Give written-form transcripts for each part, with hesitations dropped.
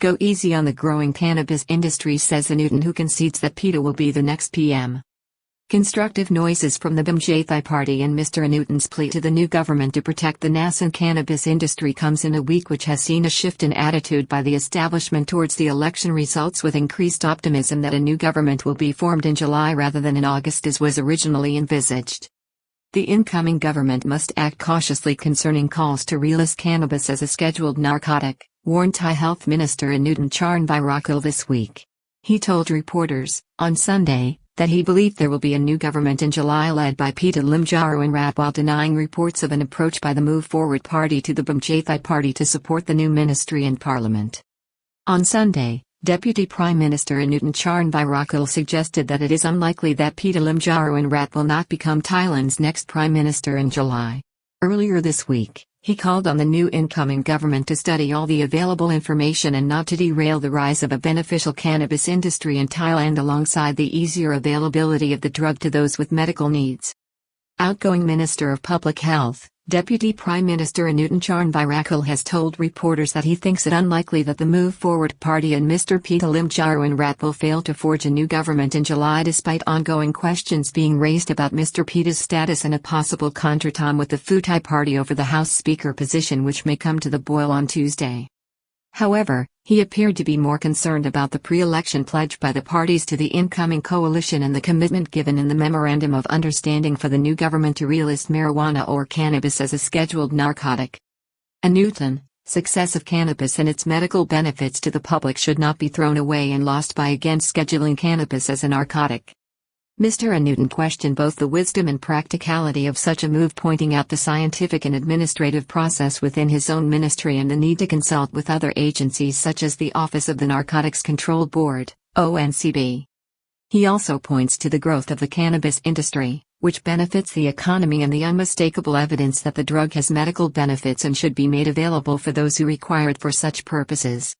Go easy on the growing cannabis industry, says Anutin, who concedes that Pita will be the next PM. Constructive noises from the Bhumjaithai party and Mr. Anutin's plea to the new government to protect the nascent cannabis industry comes in a week which has seen a shift in attitude by the establishment towards the election results, with increased optimism that a new government will be formed in July rather than in August as was originally envisaged. The incoming government must act cautiously concerning calls to relist cannabis as a scheduled narcotic, warned Thai Health Minister Anutin Charnvirakul this week. He told reporters, on Sunday, that he believed there will be a new government in July led by Pita Limjaroenrat, while denying reports of an approach by the Move Forward party to the Bhumjaithai party to support the new ministry and parliament. On Sunday, Deputy Prime Minister Anutin Charnvirakul suggested that it is unlikely that Pita Limjaroenrat will not become Thailand's next prime minister in July. Earlier this week, he called on the new incoming government to study all the available information and not to derail the rise of a beneficial cannabis industry in Thailand alongside the easier availability of the drug to those with medical needs. Outgoing Minister of Public Health, Deputy Prime Minister Anutin Charnvirakul has told reporters that he thinks it unlikely that the Move Forward party and Mr. Pita Limjaroenrat will fail to forge a new government in July, despite ongoing questions being raised about Mr. Pita's status and a possible contretemps with the Pheu party over the House Speaker position, which may come to the boil on Tuesday. However, he appeared to be more concerned about the pre-election pledge by the parties to the incoming coalition and the commitment given in the Memorandum of Understanding for the new government to relist marijuana or cannabis as a scheduled narcotic. Anutin, success of cannabis and its medical benefits to the public should not be thrown away and lost by again scheduling cannabis as a narcotic. Mr. Anutin questioned both the wisdom and practicality of such a move, pointing out the scientific and administrative process within his own ministry and the need to consult with other agencies such as the Office of the Narcotics Control Board, ONCB. He also points to the growth of the cannabis industry, which benefits the economy, and the unmistakable evidence that the drug has medical benefits and should be made available for those who require it for such purposes.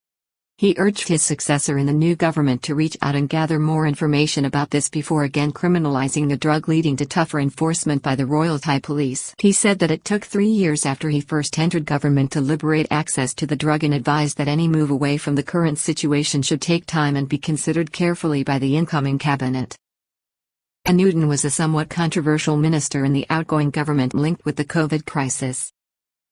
He urged his successor in the new government to reach out and gather more information about this before again criminalizing the drug, leading to tougher enforcement by the Royal Thai Police. He said that it took 3 years after he first entered government to liberate access to the drug, and advised that any move away from the current situation should take time and be considered carefully by the incoming cabinet. Anutin was a somewhat controversial minister in the outgoing government linked with the COVID crisis.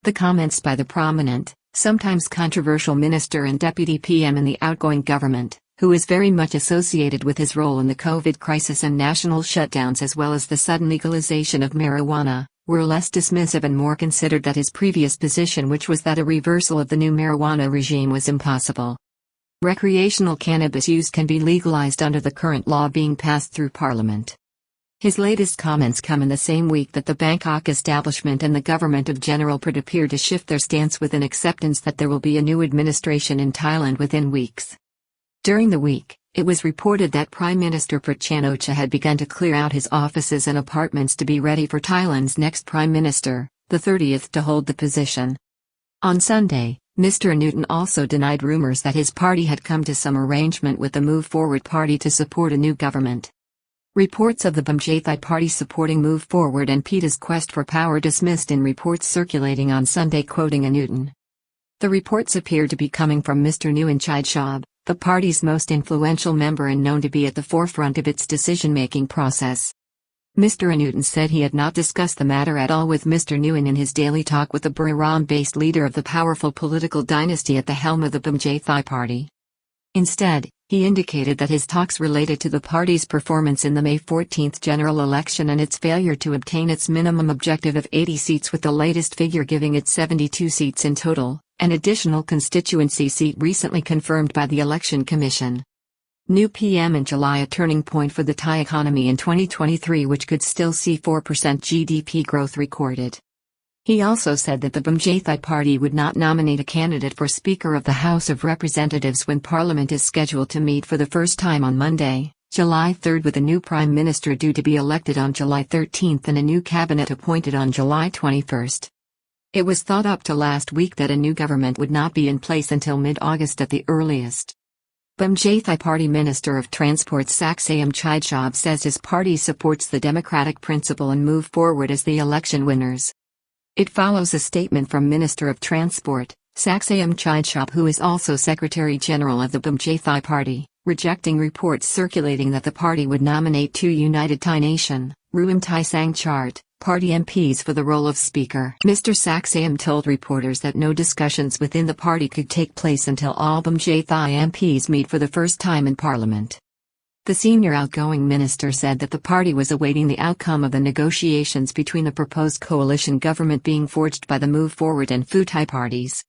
The comments by the prominent, sometimes controversial minister and deputy PM in the outgoing government, who is very much associated with his role in the COVID crisis and national shutdowns as well as the sudden legalization of marijuana, were less dismissive and more considered that his previous position, which was that a reversal of the new marijuana regime, was impossible. Recreational cannabis use can be legalized under the current law being passed through Parliament. His latest comments come in the same week that the Bangkok establishment and the government of General Prat appear to shift their stance with an acceptance that there will be a new administration in Thailand within weeks. During the week, it was reported that Prime Minister Prat Chan-o-cha had begun to clear out his offices and apartments to be ready for Thailand's next Prime Minister, the 30th to hold the position. On Sunday, Mr. Anutin also denied rumors that his party had come to some arrangement with the Move Forward party to support a new government. Reports of the Bhumjaithai party supporting Move Forward and Pita's quest for power dismissed in reports circulating on Sunday, quoting Anutin. The reports appear to be coming from Mr. Nguyen Chai, the party's most influential member and known to be at the forefront of its decision-making process. Mr. Anutin said he had not discussed the matter at all with Mr. Nguyen in his daily talk with the Buriram-based leader of the powerful political dynasty at the helm of the Bhumjaithai party. Instead, he indicated that his talks related to the party's performance in the May 14 general election and its failure to obtain its minimum objective of 80 seats, with the latest figure giving it 72 seats in total, an additional constituency seat recently confirmed by the Election Commission. New PM in July, a turning point for the Thai economy in 2023, which could still see 4% GDP growth recorded. He also said that the Bhumjaithai party would not nominate a candidate for Speaker of the House of Representatives when Parliament is scheduled to meet for the first time on Monday, July 3, with a new Prime Minister due to be elected on July 13 and a new cabinet appointed on July 21. It was thought up to last week that a new government would not be in place until mid-August at the earliest. Bhumjaithai Party Minister of Transport Saksayam Chidchob says his party supports the democratic principle and Move Forward as the election winners. It follows a statement from Minister of Transport, Saksayam Chidchop, who is also Secretary General of the Bhumjaithai party, rejecting reports circulating that the party would nominate two United Thai Nation, Ruimthai Sangchart, party MPs for the role of Speaker. Mr. Saksayam told reporters that no discussions within the party could take place until all Bhumjaithai MPs meet for the first time in Parliament. The senior outgoing minister said that the party was awaiting the outcome of the negotiations between the proposed coalition government being forged by the Move Forward and Pheu Thai parties.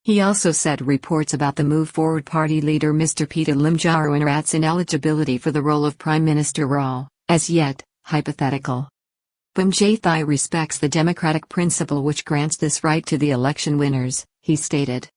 He also said reports about the Move Forward party leader Mr. Pita Limjaroenrat's ineligibility for the role of Prime Minister were all, as yet, hypothetical. Bhumjaithai respects the democratic principle which grants this right to the election winners, he stated.